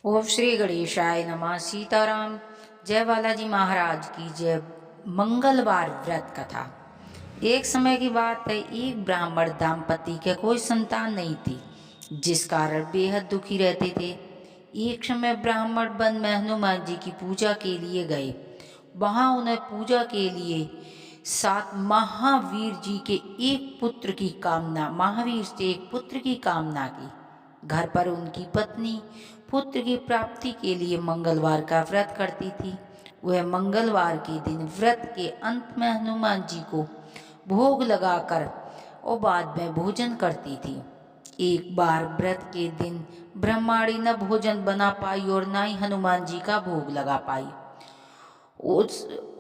ओम श्री गणेशाय नमः। सीताराम। जय बालाजी महाराज की जय। मंगलवार व्रत कथा। एक समय की बात है, एक ब्राह्मण दंपति के कोई संतान नहीं थी, जिस कारण बेहद दुखी रहते थे। एक समय ब्राह्मण वन में हनुमान जी की पूजा के लिए गए। वहां उन्हें पूजा के लिए साथ महावीर जी के एक पुत्र की कामना महावीर से एक पुत्र की कामना की। घर पर उनकी पत्नी पुत्र की प्राप्ति के लिए मंगलवार का व्रत करती थी। वह मंगलवार के दिन व्रत के अंत में हनुमान जी को भोग लगाकर और बाद में भोजन करती थी। एक बार व्रत के दिन ब्रह्माणी न भोजन बना पाई और न ही हनुमान जी का भोग लगा पाई।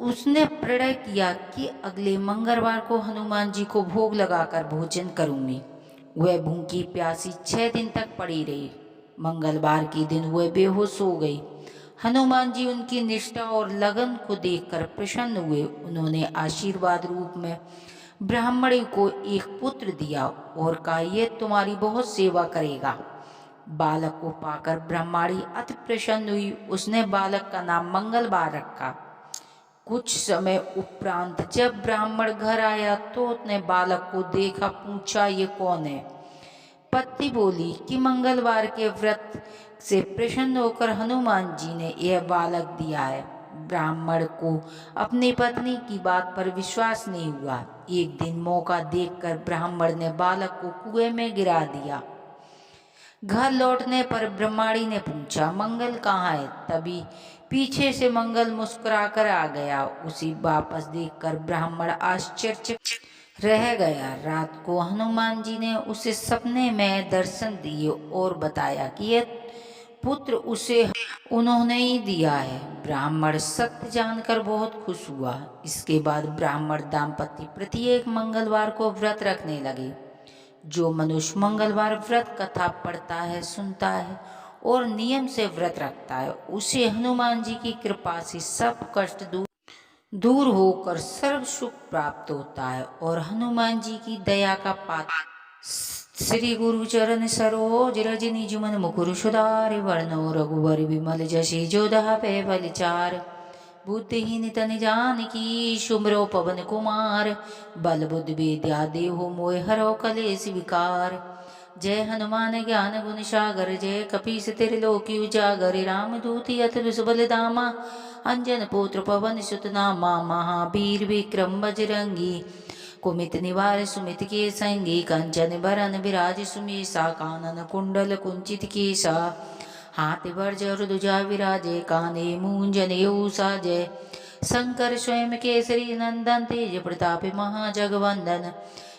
उसने प्रण किया कि अगले मंगलवार को हनुमान जी को भोग लगाकर भोजन करूंगी। वह भूखी प्यासी 6 दिन तक पड़ी रही। मंगलवार के दिन वह बेहोश हो गई। हनुमान जी उनकी निष्ठा और लगन को देखकर प्रसन्न हुए। उन्होंने आशीर्वाद रूप में ब्राह्मणी को एक पुत्र दिया और कहा, यह तुम्हारी बहुत सेवा करेगा। बालक को पाकर ब्रह्माणी अति प्रसन्न हुई। उसने बालक का नाम मंगलवार रखा। कुछ समय उपरांत जब ब्राह्मण घर आया तो उसने बालक को देखा, पूछा, ये कौन है? पत्नी बोली कि मंगलवार के व्रत से प्रसन्न होकर हनुमान जी ने यह बालक दिया है। ब्राह्मण को अपनी पत्नी की बात पर विश्वास नहीं हुआ। एक दिन मौका देखकर ब्राह्मण ने बालक को कुएं में गिरा दिया। घर लौटने पर ब्रह्माणी ने पूछा, मंगल कहाँ है? तभी पीछे से मंगल मुस्कुराकर आ गया। उसी वापस देखकर ब्राह्मण आश्चर्यचकित रह गया। रात को हनुमान जी ने उसे सपने में दर्शन दिए और बताया कि यह पुत्र उसे उन्होंने ही दिया है। ब्राह्मण सत्य जानकर बहुत खुश हुआ। इसके बाद ब्राह्मण दाम्पत्य प्रत्येक मंगलवार को व्रत रखने लगे। जो मनुष्य मंगलवार व्रत कथा पढ़ता है, सुनता है और नियम से व्रत रखता है, उसे हनुमान जी की कृपा से सब कष्ट दूर होकर सर्व सुख प्राप्त होता है और हनुमान जी की दया का पात्र। श्री गुरु चरण सरोज रज निज मन मुकुर सुधारि वर्णो रघुवर विमल जसि जो दापे फलचार। बुद्धिहीन तन जानकी सुमरो पवन कुमार। बल बुद्धि विद्या देहो मोह हरो कलेश विकार। जय हनुमान ज्ञान गुण सागर जय कपीस त्रिलोकी उजागर। रामदूति अतुल सुबल धामा अंजन पुत्र पवन सुत नामा। महावीर विक्रम बजरंगी कुमित निवार सुमित के संगी। कंचन बरन विराज सुमेसा कानन कुंडल कुंचित केसा। हाथ वर्ज ध्वजा विराजे काने मूंजनेऊ साजय। शंकर स्वयं केसरी नंदन तेज प्रताप महाजगवंदन।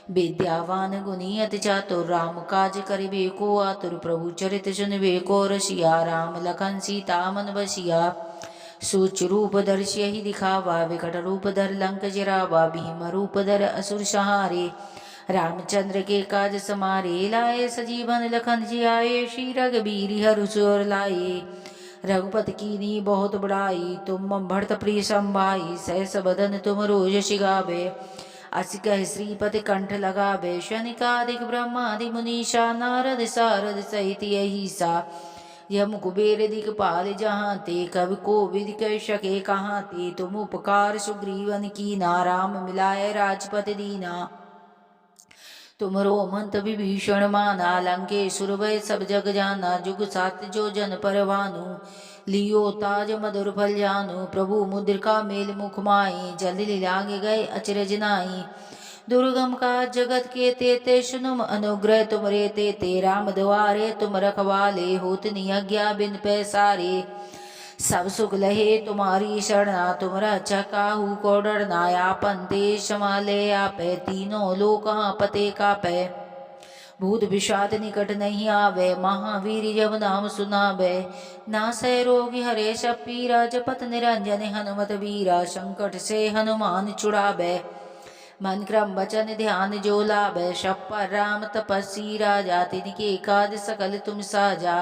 विद्यावान गुणी अति चातुर राम काज करिबे को आतुर। प्रभु चरित सुनबे को रसिया राम लखन सीता मन बसिया। सूच रूप दर्शि ही दिखावा विकट रूप धर लंक जरावा। भीम रूप धर असुर सहारे रामचंद्र के काज समारे। लाए सजीवन लखन जियाए श्री रघुबीर हरु सुर लाए। रघुपति कीनी बहुत बड़ाई तुम मम भरत प्रिय संभाई। सहस बदन तुम रोज शिगावे अस कह श्रीपति कंठ लगावे। शनिकादिक ब्रह्मादि मुनीषा नारद सारद सहित यही सा। यम कुबेर दिखपाल जहाँ ते कवि को विद कह सके कहाँ ते। तुम उपकार सुग्रीवन की ना राम मिलाए राजपति दीना। तुमरो मंत विभीषण माना लंकेश्वर भय सब जग जाना। जुग साथ जो जन पर भानु लियो ताज मधुर फल जानु। प्रभु मुद्रिका मेल मुख माई जल्दी लागे गए अचरज नाई। दुर्गम का जगत के ते सुनुम अनुग्रह तुमरे ते राम द्वारे तुम रखवाले। होत नियज्ञा बिन पैसारे सब सुख लहे तुम्हारी शरणा। तुम रक्षा काहू को डरना आपन देश संभाले आपे। तीनों लोक पते का पै भूत विषाद निकट नहीं आवे। महावीर जब नाम सुनावे नासै रोगी हरे सब पीरा। जपत निरंजन हनुमत वीरा संकट से हनुमान छुड़ावे। मन क्रम वचन ध्यान जो लाभे सब पर राम तपस्वी राजा। तिनके काज सकल तुम साजा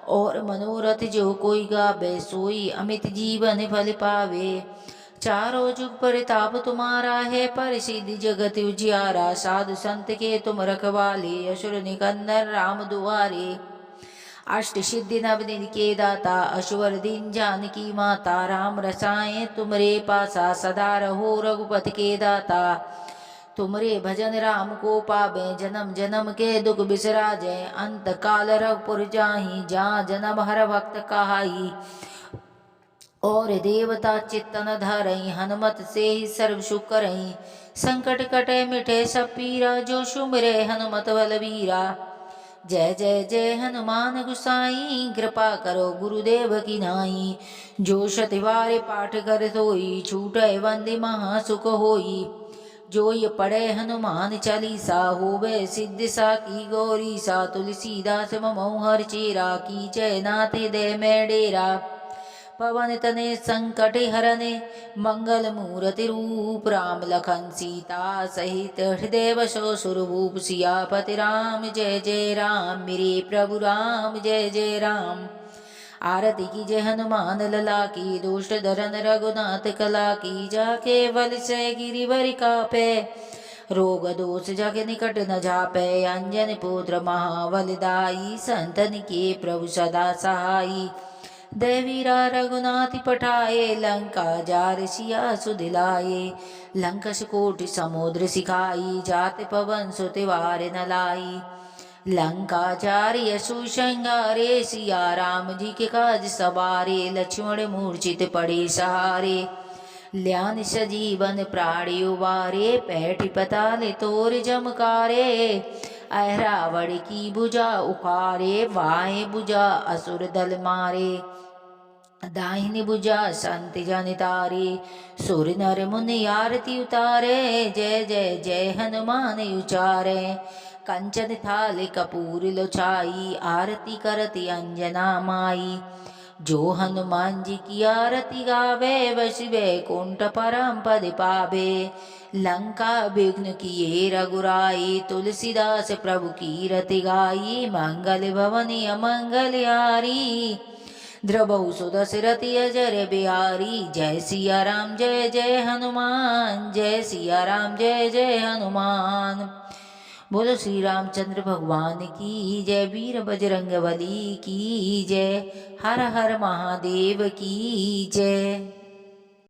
और मनोरथ जो कोई गावे। सोई अमित जीवन फल पावे। चारों जुग परिताप तुम्हारा है परिसिद्धि जगत उजियारा। साधु संत के तुम रखवाले असुर निकंदन राम दुआरे। अष्ट सिद्धि नवनिधि के दाता अश्वर दिन जानकी माता राम रसाएं तुमरे पासा सदा रहो रघुपति के दाता तुमरे भजन राम को पावे जन्म जन्म के दुख बिसराजे अंत काल रघुपुर जाहि जहाँ जन्म हर भक्त कहाई और देवता चित्तन धरई हनुमत से ही सर्व सुख करई संकट कटे मिटे सब पीरा जो सुमरे हनुमत बलबीरा जय जय जय हनुमान गुसाई कृपा करो गुरुदेव की नाई जो शतिवारे पाठ कर सोई छूटे वंदे महासुख होई जो ये पढ़े हनुमान चालीसा होवे सिद्धि सा की गौरी सा तुलसीदास ममो हर चेरा की जय नाथ दे में डेरा पवन तने संकट हरने मंगल मूर्ति रूप राम लखन सीता सहित हृदय वशो सुरभूप सियापति राम जय जय राम मेरे प्रभु राम जय जय राम आरती की जय हनुमान लला की दुष्ट धरन रघुनाथ कला की जाके बल से गिरिवर कापे रोग दोष जग निकट न जापे अंजन पुत्र महाबलदाई संतन के प्रभु सदा सहाई देवीरा रघुनाथ पठाए लंका जार सिया सुदिलाए लंकस कोटि समुद्र सिखाई जात पवन सुतिवार न लाई लंका जार यसु श्रृंगारे सिया राम जी के काज सवारे लक्ष्मण मूर्छित पड़े सहारे ल्यान सजीवन प्राणी उबारे पैठ पताल तोर जमकारे अहरावण की भुजा उखारे बाएं भुजा असुर दल मारे दाहिनी भुजा संत जन तारे सुर नर मुनि आरती उतारे जय जय जय हनुमान उचारे कंचन थाल कपूर लोचाई आरती करती अंजना माई जो हनुमान जी की आरती गावे वशिवे कुंठ परम पद पावे लंका विघ्न किए रघुराई तुलसीदास प्रभु की रति गाई मंगल भवनी अमंगल हारी द्रवहु सुदशरथि अजर बिहारी जय सिया राम जय जय हनुमान जय सिया राम जय जय हनुमान बोलो श्री रामचंद्र भगवान की जय वीर बजरंग बली की जय हर हर महादेव की जय।